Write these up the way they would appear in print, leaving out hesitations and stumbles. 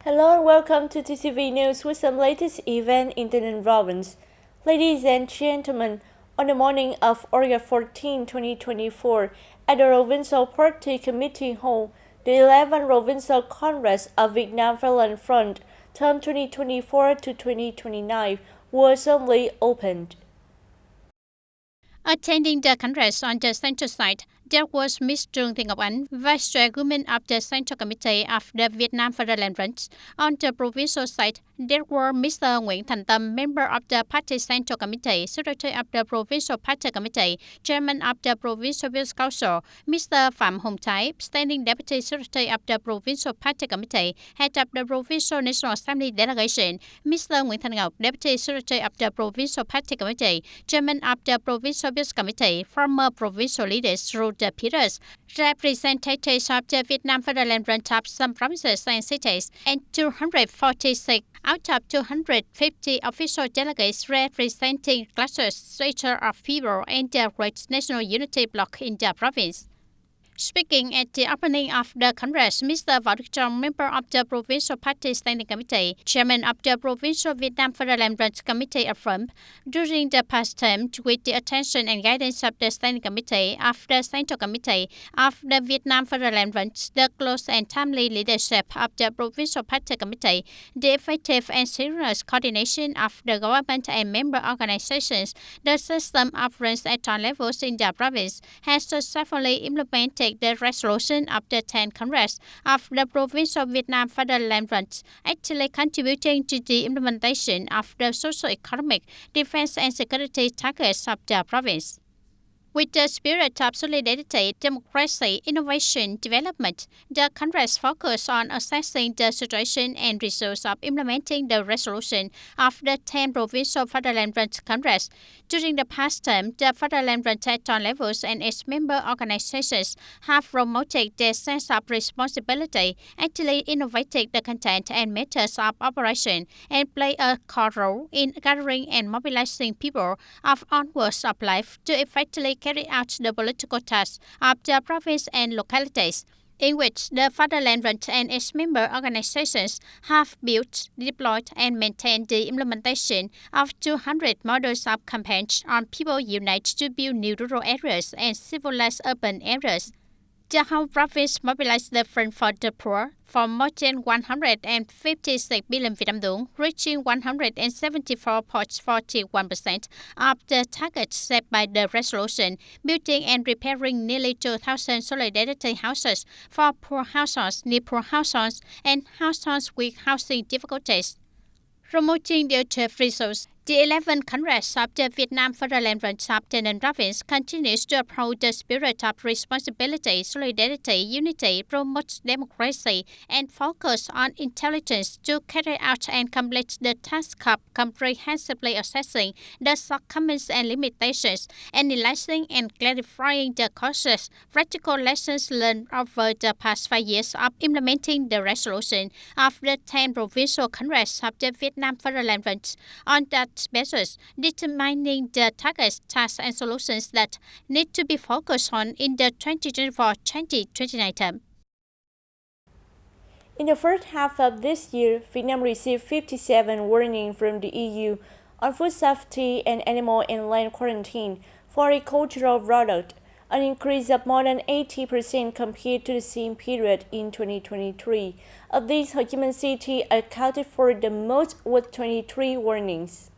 Hello and welcome to TTV News with some latest event in the province. Ladies and gentlemen, on the morning of August 14, 2024, at the Provincial Party Committee Hall, the 11th Provincial Congress of Vietnam Fairland Front, term 2024 to 2029, was suddenly opened. Attending the Congress on the central site, there was Ms. Trương Thị Ngọc Ánh, Vice Chairwoman of the Central Committee of the Vietnam Fairland Front. On the provincial side, there were Mr. Nguyễn Thành Tâm, member of the Party Central Committee, Secretary of the Provincial Party Committee, Chairman of the Provincial Youth Council, Mr. Phạm Hồng Thái, Standing Deputy Secretary of the Provincial Party Committee, Head of the Provincial National Assembly Delegation, Mr. Nguyễn Thành Ngọc, Deputy Secretary of the Provincial Party Committee, Chairman of the Provincial Youth Committee, former provincial leaders through the periods, representatives of the Vietnam Fairland Front of some provinces and cities, and 246 out of 250 official delegates representing clusters of people and the great national unity bloc in the province. Speaking at the opening of the Congress, Mr. Võ Đức Trong, member of the Provincial Party Standing Committee, Chairman of the Provincial Vietnam Fairland Front Committee, affirmed, during the past term, with the attention and guidance of the Standing Committee of the Central Committee of the Vietnam Fairland Front, the close and timely leadership of the Provincial Party Committee, the effective and serious coordination of the government and member organizations, the system of ranks at all levels in the province has successfully implemented the resolution of the 10th Congress of the Provincial Vietnam Fairland Front, actively contributing to the implementation of the socio-economic, defense and security targets of the province. With the spirit of solidarity, democracy, innovation, development, the Congress focused on assessing the situation and results of implementing the resolution of the 10th Provincial Fairland Front Congress. During the past term, the Fairland Front at all levels and its member organizations have promoted their sense of responsibility, actively innovated the content and methods of operation, and play a core role in gathering and mobilizing people of all walks of life to effectively carry out the political tasks of the province and localities, in which the Fairland Front and its member organizations have built, deployed, and maintained the implementation of 200 models of campaigns on People Unite to build new rural areas and civilized urban areas. The whole province mobilized the Front for the Poor for more than 156 billion Vietnam dong, reaching 174.41% of the target set by the resolution, building and repairing nearly 2,000 solidarity houses for poor households, near-poor households, and households with housing difficulties. Promoting the achieved results, the 11th Congress of the Vietnam Fairland Front of Tây Ninh Province continues to uphold the spirit of responsibility, solidarity, unity, promote democracy, and focus on intelligence to carry out and complete the task of comprehensively assessing the shortcomings and limitations, analyzing and clarifying the causes, practical lessons learned over the past 5 years of implementing the resolution of the 10th Provincial Congress of the Vietnam Fairland Front. On that basis, determining the targets, tasks, and solutions that need to be focused on in the 2024-2029 term. In the first half of this year, Vietnam received 57 warnings from the EU on food safety and animal and land quarantine for agricultural products, an increase of more than 80% compared to the same period in 2023. Of these, Ho Chi Minh City accounted for the most with 23 warnings.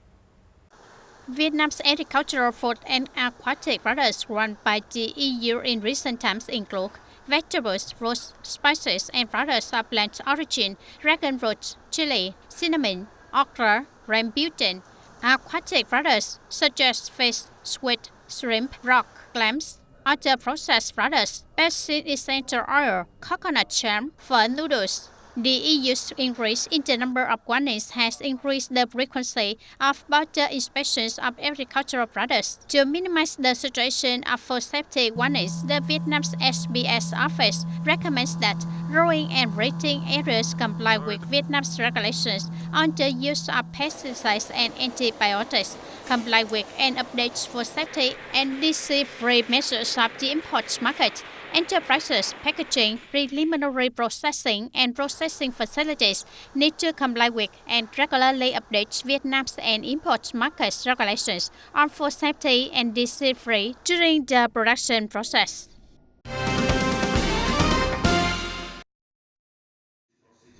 Vietnam's agricultural food and aquatic products run by the EU in recent times include vegetables, fruits, spices, and products of plant origin, dragon fruit, chili, cinnamon, okra, rambutan. Aquatic products such as fish, squid, shrimp, rock, clams, other processed products, basic essential oil, coconut charm, pho noodles. The EU's increase in the number of warnings has increased the frequency of border inspections of agricultural products. To minimize the situation of food safety warnings, the Vietnam's SBS office recommends that growing and breeding areas comply with Vietnam's regulations on the use of pesticides and antibiotics, comply with and update food safety and disease-free measures of the import market, Enterprises, packaging, preliminary processing, and processing facilities need to comply with and regularly update Vietnam's and import markets regulations on food safety and disease-free during the production process.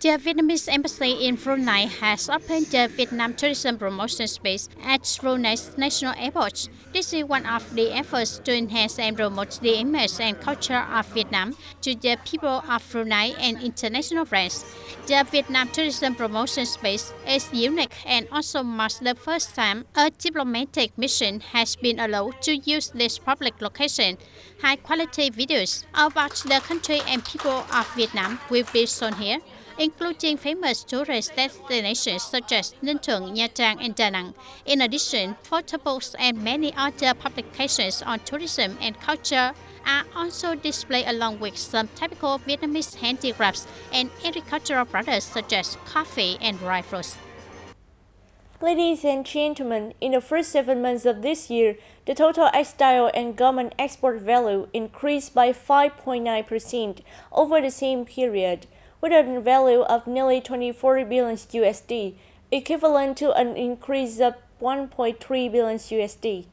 The Vietnamese embassy in Brunei has opened the Vietnam tourism promotion space at Brunei's national airport. This is one of the efforts to enhance and promote the image and culture of Vietnam to the people of Brunei and international friends. The Vietnam tourism promotion space is unique and also marks the first time a diplomatic mission has been allowed to use this public location. High-quality videos about the country and people of Vietnam will be shown here, including famous tourist destinations such as Ninh Thuận, Nha Trang, and Da Nang. In addition, photo books and many other publications on tourism and culture are also displayed along with some typical Vietnamese handicrafts and agricultural products such as coffee and dry fruits. Ladies and gentlemen, in the first 7 months of this year, the total textile and garment export value increased by 5.9% over the same period, with a value of nearly 24 billion USD, equivalent to an increase of 1.3 billion USD.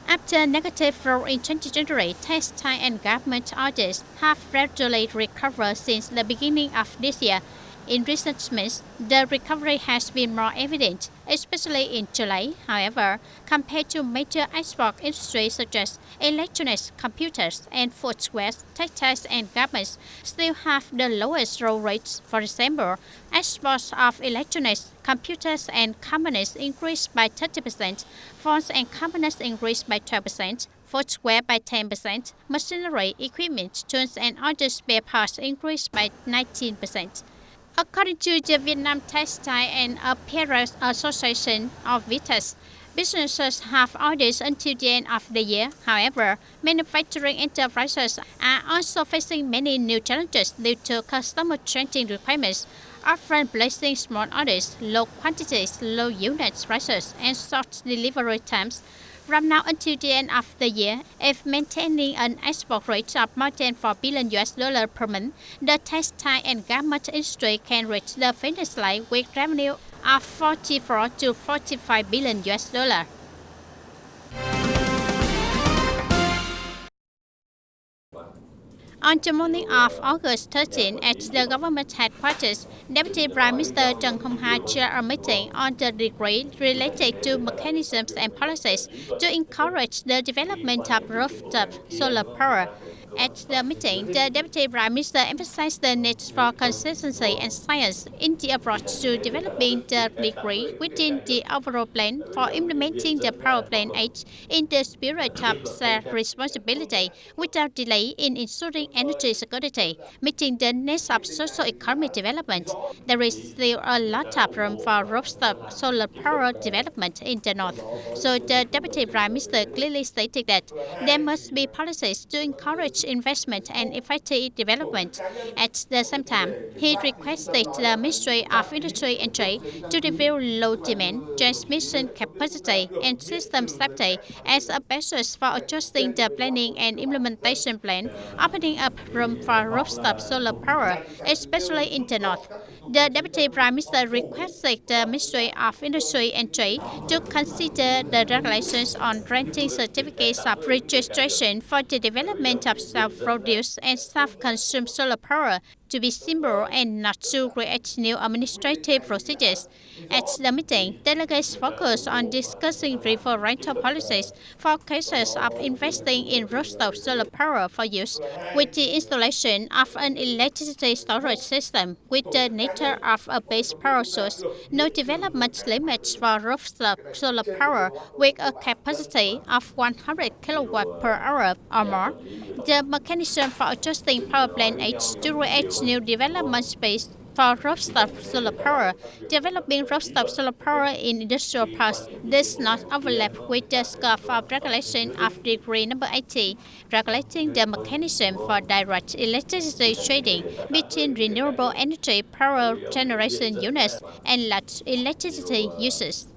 After negative growth in 2023, textile and garment orders have gradually recovered since the beginning of this year. In recent months, the recovery has been more evident, especially in July. However, compared to major export industries such as electronics, computers, and footwear, textiles and garments still have the lowest growth rates. For example, exports of electronics, computers, and components increased by 30%, phones and components increased by 12%, footwear by 10%, machinery, equipment, tools, and other spare parts increased by 19%. According to the Vietnam Textile and Apparel Association of VITAS, businesses have orders until the end of the year. However, manufacturing enterprises are also facing many new challenges due to customer changing requirements, often placing small orders, low quantities, low unit prices, and short delivery times. From now until the end of the year, if maintaining an export rate of more than $4 billion per month, the textile and garment industry can reach the finish line with revenue of 44 to 45 billion $. On the morning of August 13, at the government headquarters, Deputy Prime Minister Trần Hồng Hà chaired a meeting on the degree related to mechanisms and policies to encourage the development of rooftop solar power. At the meeting, the Deputy Prime Minister emphasized the need for consistency and science in the approach to developing the degree within the overall plan for implementing the Power Plan 8 in the spirit of shared responsibility without delay in ensuring energy security, meeting the needs of socio-economic development. There is still a lot of room for rooftop solar power development in the north, so the Deputy Prime Minister clearly stated that there must be policies to encourage investment and effective development. At the same time, he requested the Ministry of Industry and Trade to review load demand, transmission capacity, and system safety as a basis for adjusting the planning and implementation plan, opening up room for rooftop solar power, especially in the north. The Deputy Prime Minister requested the Ministry of Industry and Trade to consider the regulations on granting certificates of registration for the development of self-produced and self-consumed solar power to be simple and not to create new administrative procedures. At the meeting, delegates focused on discussing reform rental policies for cases of investing in rooftop solar power for use with the installation of an electricity storage system with the nature of a base power source, no development limits for rooftop solar power with a capacity of 100 kilowatt per hour or more. The mechanism for adjusting Power Plan 8 to create new development space for rooftop solar power. Developing rooftop solar power in industrial parks does not overlap with the scope of regulation of Decree number 80, regulating the mechanism for direct electricity trading between renewable energy power generation units and large electricity users.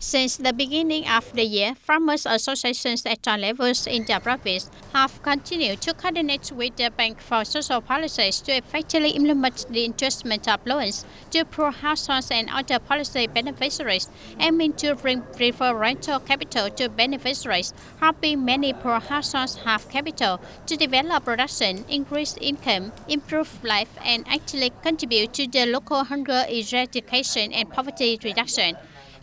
Since the beginning of the year, farmers' associations at all levels in the province have continued to coordinate with the Bank for Social Policies to effectively implement the adjustment of loans to poor households and other policy beneficiaries, aiming to bring preferential capital to beneficiaries, helping many poor households have capital to develop production, increase income, improve life, and actually contribute to the local hunger eradication and poverty reduction.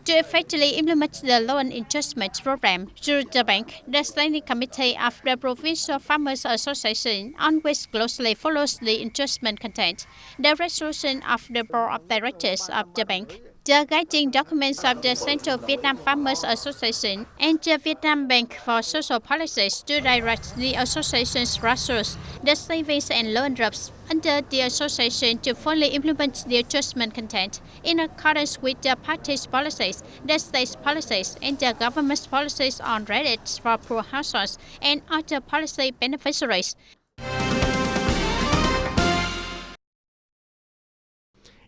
To effectively implement the loan adjustment program through the bank, the Standing Committee of the Provincial Farmers Association always closely follows the adjustment content, the resolution of the Board of Directors of the bank, the guiding documents of the Central Vietnam Farmers Association, and the Vietnam Bank for Social Policies to direct the association's resources, the savings and loan drops under the association to fully implement the adjustment content in accordance with the party's policies, the state's policies, and the government's policies on credits for poor households and other policy beneficiaries.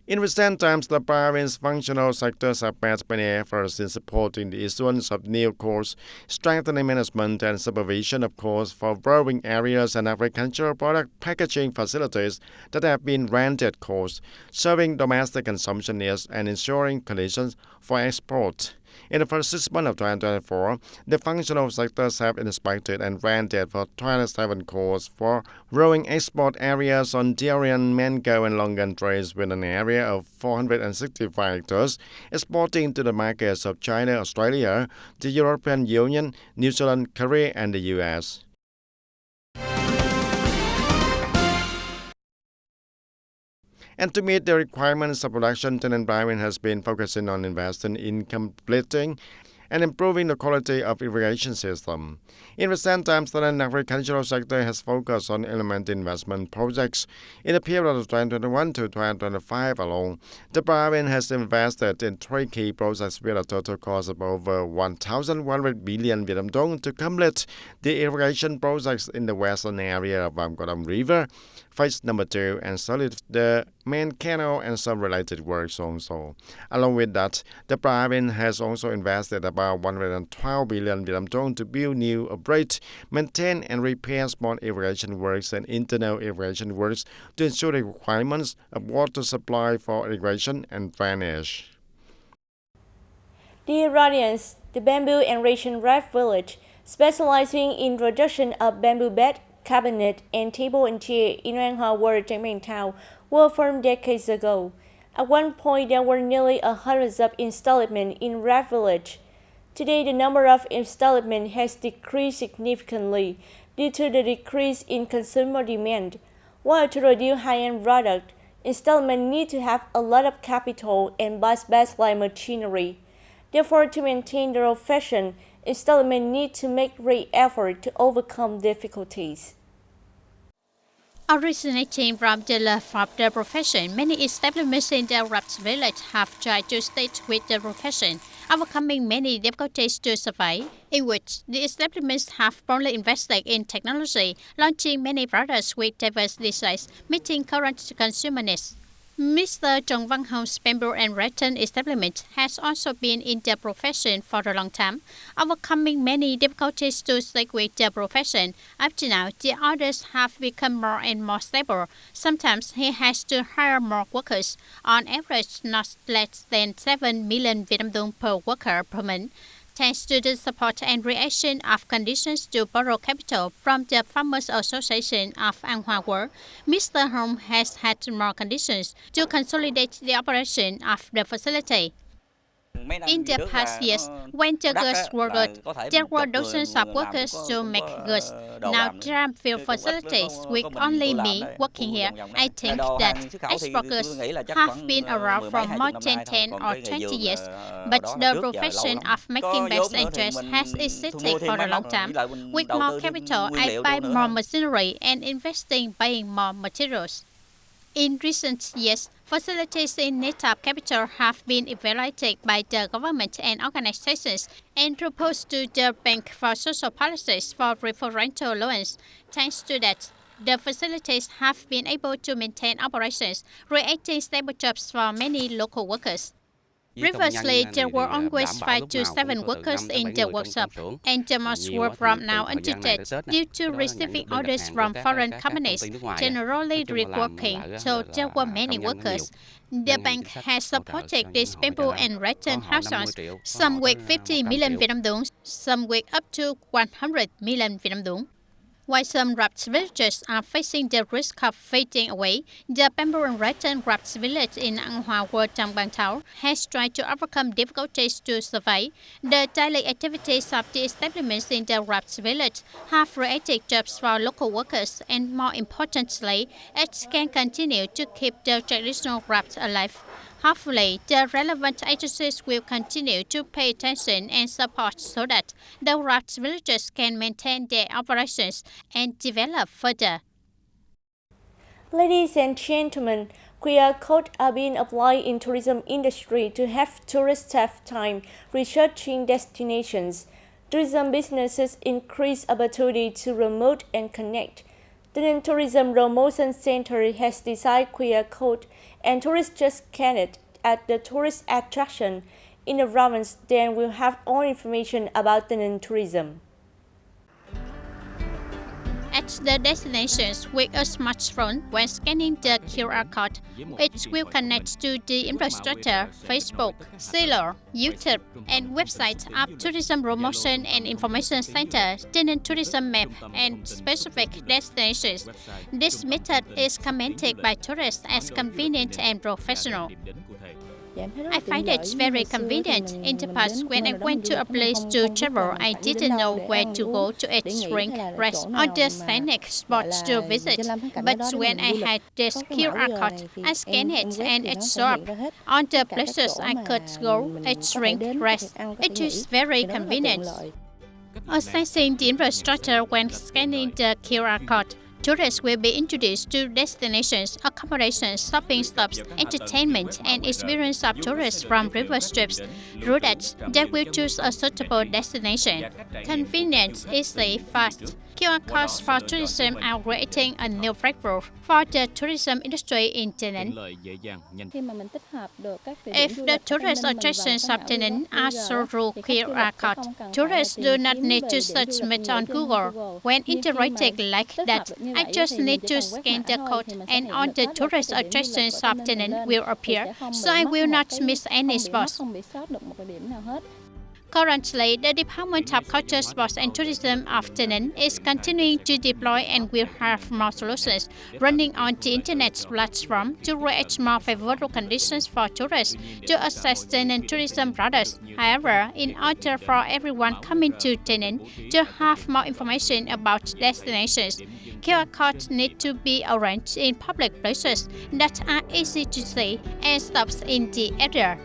In recent times, the province's functional sectors have made many efforts in supporting the issuance of new courts, strengthening management and supervision of courts for growing areas and agricultural product packaging facilities that have been rented courts, serving domestic consumption needs and ensuring conditions for export. In the first 6 months of 2024, the functional sectors have inspected and rented for 27 courts for growing export areas on durian, mango, and longan trees with an area of 465 hectares, exporting to the markets of China, Australia, the European Union, New Zealand, Korea, and the US. And to meet the requirements of production, TayNinhTV has been focusing on investing in completing and improving the quality of irrigation system. In recent times, the agricultural sector has focused on implementing investment projects. In the period of 2021 to 2025 alone, the province has invested in 3 key projects with a total cost of over 1,100 billion Vietnam dong to complete the irrigation projects in the western area of Vam Codam River, phase number 2, and solid the main canal and some related works also. Along with that, the province has also invested about 112 billion Vietnam dong to build new, upgrade, maintain, and repair small irrigation works and internal irrigation works to ensure the requirements of water supply for irrigation and drainage. Dear audience, the Bamboo Enrichment Raft Village, specializing in production of bamboo bed, cabinet, and table and chair in An Hoa Ward, TayNinhTV, were formed decades ago. At one point, there were nearly 100 of installments in Raft Village. Today, the number of installments has decreased significantly due to the decrease in consumer demand. While to produce high-end product, installments need to have a lot of capital and buy baseline machinery. Therefore, to maintain their profession, installments need to make great effort to overcome difficulties. Originating from the love of the profession, many establishments in the Raft Village have tried to stay with the profession, overcoming many difficulties to survive, in which the establishments have boldly invested in technology, launching many products with diverse designs, meeting current consumer needs. Mr. Trần Văn Hong's Bamboo and Rattan establishment has also been in the profession for a long time, overcoming many difficulties to stick with the profession. Up to now, the orders have become more and more stable. Sometimes he has to hire more workers, on average not less than 7 million Vietnam dong per worker per month. Thanks to the support and creation of conditions to borrow capital from the Farmers Association of An Hoa Ward, Mr. Hong has had more conditions to consolidate the operation of the facility. In the past years, when the goods were good, there were dozens of workers to make goods. Now there are few facilities with only me working here. I think that export goods have been around for more than 10 or 20 years, but the profession of making bags and dress has existed for a long time. With more capital, I buy more machinery and invest in buying more materials. In recent years, facilities in need of capital have been evaluated by the government and organizations and proposed to the Bank for Social Policies for preferential loans. Thanks to that, the facilities have been able to maintain operations, creating stable jobs for many local workers. Previously, there were always 5 to 7 workers in the workshop, and most were from now until date due to receiving orders from foreign companies, generally reworking, so there were many workers. The bank has supported these people and returned households, some with 50 million Vietnam dong, some with up to 100 million Vietnam dong. While some wrapped villages are facing the risk of fading away, the Bamboo and Rattan wrapped village in An Hoa Ward, Trong Bang Thao has tried to overcome difficulties to survive. The daily activities of the establishments in the wrapped village have created jobs for local workers, and more importantly, it can continue to keep the traditional wrapped alive. Hopefully, the relevant agencies will continue to pay attention and support so that the wrapped villages can maintain their operations and develop further. Ladies and gentlemen, QR codes are being applied in tourism industry to have tourists have time researching destinations. Tourism businesses increase opportunity to promote and connect. The Tourism Promotion Center has designed QR code, and tourists just scan it at the tourist attraction in the province. Then will have all information about the tourism. At the destinations with a smartphone, when scanning the QR code, it will connect to the infrastructure, Facebook, Seller, YouTube, and website of Tourism Promotion and Information Center, TayNinhTV Tourism Map, and specific destinations. This method is commented by tourists as convenient and professional. I find it very convenient. In the past, when I went to a place to travel, I didn't know where to go to eat, drink, rest, or the scenic spots to visit. But when I had this QR code, I scanned it and it showed up on the places I could go, eat, drink, rest. It is very convenient. Assessing the infrastructure when scanning the QR code, tourists will be introduced to destinations, accommodations, shopping stops, entertainment, and experience of tourists from previous trips. Through that, they will choose a suitable destination. Convenient, easy, fast. QR codes for tourism are creating a new breakthrough for the tourism industry in Tây Ninh. If the tourist attractions of Tây Ninh are shown through QR code, tourists do not need to search much on Google. When integrated like that, I just need to scan the code and all the tourist attractions of Tây Ninh will appear, so I will not miss any spots. Currently, the Department of Culture, Sports and Tourism of Tây Ninh is continuing to deploy and will have more solutions running on the internet platform to create more favorable conditions for tourists to access Tây Ninh tourism products. However, in order for everyone coming to Tây Ninh to have more information about destinations, QR codes need to be arranged in public places that are easy to see and stops in the area.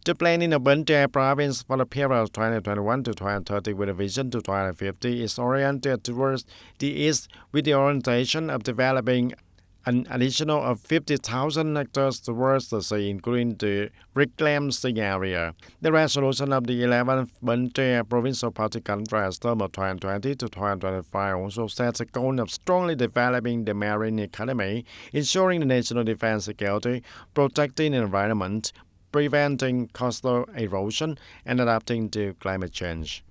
The plan in the Bến Tre province for the period 2021 to 2030 with a vision to 2050 is oriented towards the east with the orientation of developing an additional of 50,000 hectares towards the sea, including the reclaimed sea area. The resolution of the 11th Bến Tre Provincial Party Congress term of 2020 to 2025 also sets a goal of strongly developing the marine economy, ensuring the national defense security, protecting the environment, preventing coastal erosion, and adapting to climate change.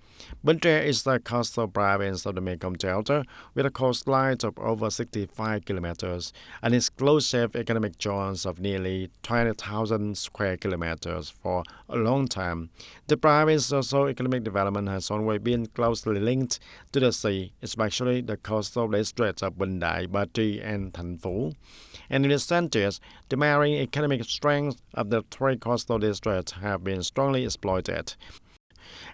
Bến Tre is the coastal province of the Mekong Delta with a coastline of over 65 kilometers and exclusive economic zones of nearly 20,000 square kilometers for a long time. The province's socio-economic development has always been closely linked to the sea, especially the coastal districts of Bình Đại, Ba Tri, and Thành Phú. And in recent years, the marine economic strength of the three coastal districts have been strongly exploited.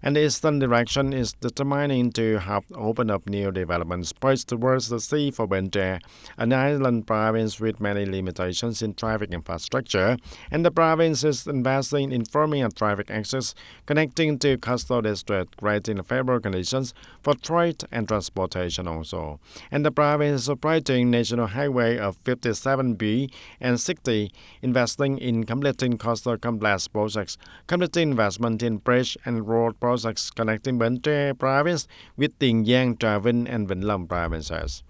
And the eastern direction is determining to help open up new development spots towards the sea for Bến Tre, an island province with many limitations in traffic infrastructure, and the province is investing in forming a traffic access connecting to coastal districts, creating favorable conditions for trade and transportation also. And the province is operating national highway of 57B and 60, investing in completing coastal complex projects, completing investment in bridge and road projects connecting Bến Tre province with Tiền Giang, Trà Vinh, and Vĩnh Long provinces.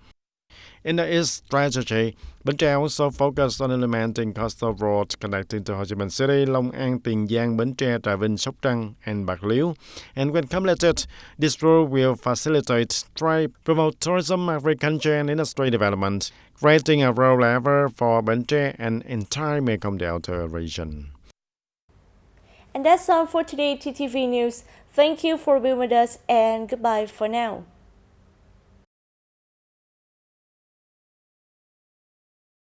In the East strategy, Bến Tre also focused on implementing coastal roads connecting to Ho Chi Minh City, Long An, Tiền Giang, Bến Tre, Trà Vinh, Sóc Trăng, and Bạc Liêu. And when completed, this road will facilitate trade, promote tourism, agriculture, and industry development, creating a road lever for Bến Tre and entire Mekong Delta region. And that's all for today, TTV News. Thank you for being with us, and goodbye for now.